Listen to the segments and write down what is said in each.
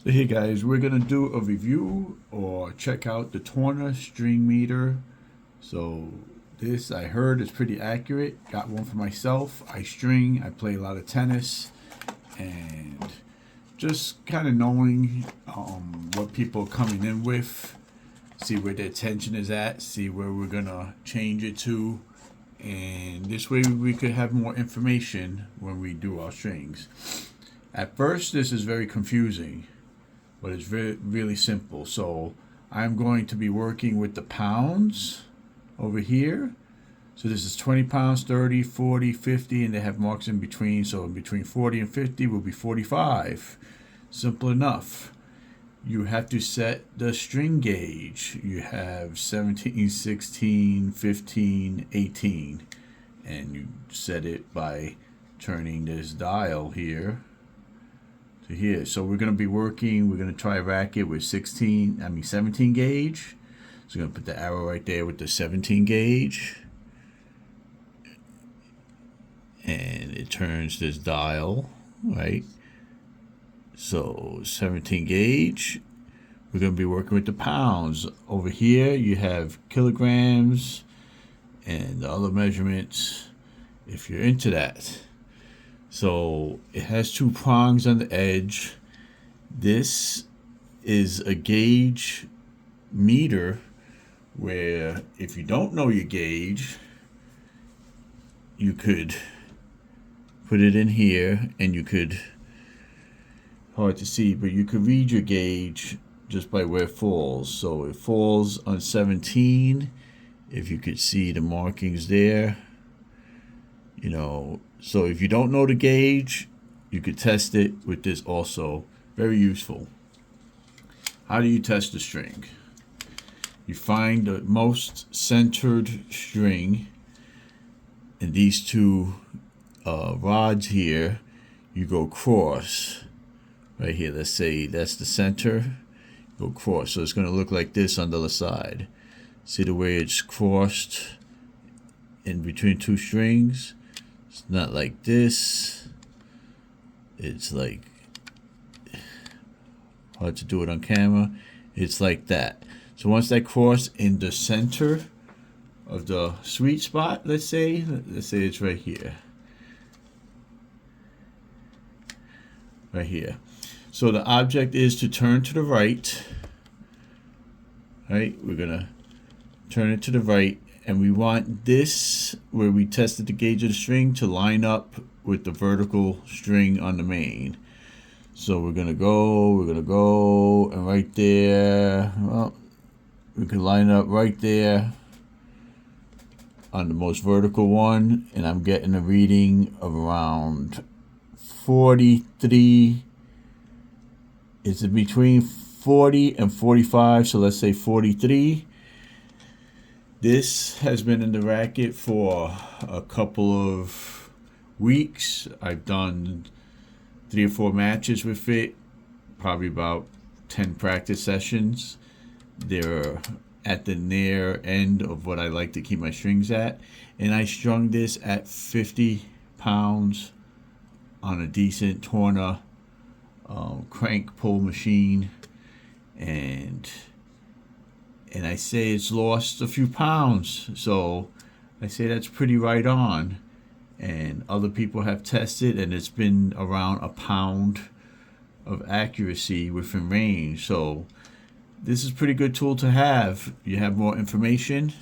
So hey guys, we're gonna do a review or check out the Tourna string meter. So this I heard is pretty accurate. Got one for myself. I string, I play a lot of tennis, and just kind of knowing what people are coming in with, see where their tension is at, see where we're gonna change it to, and this way we could have more information when we do our strings. At first this is very confusing, but it's really simple. So I'm going to be working with the pounds over here. So this is 20 pounds, 30, 40, 50, and they have marks in between. So in between 40 and 50 will be 45. Simple enough. You have to set the string gauge. You have 17, 16, 15, 18. And you set it by turning this dial here to here. So we're going to be working, we're going to try a racket with 17 gauge. So we're going to put the arrow right there with the 17 gauge. And it turns this dial, right? So 17 gauge. We're going to be working with the pounds. Over here you have kilograms and the other measurements if you're into that. So it has two prongs on the edge. This is a gauge meter where if you don't know your gauge, you could put it in here and you could, hard to see, but you could read your gauge just by where it falls. So it falls on 17, if you could see the markings there, you know. So if you don't know the gauge, you could test it with this also. Very useful. How do you test the string? You find the most centered string and these two rods here. You go cross right here. Let's say that's the center. Go cross. So it's going to look like this on the other side. See the way it's crossed in between two strings? It's not like this. It's like, hard to do it on camera. It's like that. So once that cross in the center of the sweet spot, let's say it's right here. Right here. So the object is to turn to the right. Right? We're going to turn it to the right. And we want this, where we tested the gauge of the string, to line up with the vertical string on the main. So we're gonna go, and right there, well, we can line up right there on the most vertical one, and I'm getting a reading of around 43. It's between 40 and 45, so let's say 43. This has been in the racket for a couple of weeks. I've done 3 or 4 matches with it, probably about 10 practice sessions. They're at the near end of what I like to keep my strings at. And I strung this at 50 pounds on a decent Tourna crank pull machine. And I say it's lost a few pounds, so I say that's pretty right on. And other people have tested, and it's been around a pound of accuracy within range. So this is a pretty good tool to have. You have more information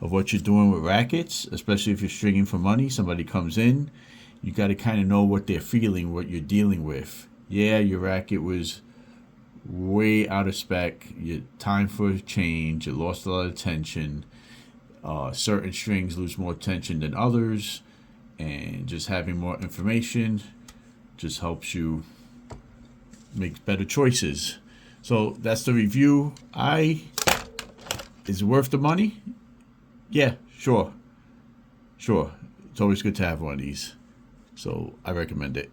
of what you're doing with rackets, especially if you're stringing for money. Somebody comes in, you got to kind of know what they're feeling, what you're dealing with. Yeah, your racket was way out of spec, your time for a change, you lost a lot of tension, certain strings lose more tension than others, and just having more information just helps you make better choices. So that's the review. Is it worth the money? Yeah, sure. It's always good to have one of these, so I recommend it.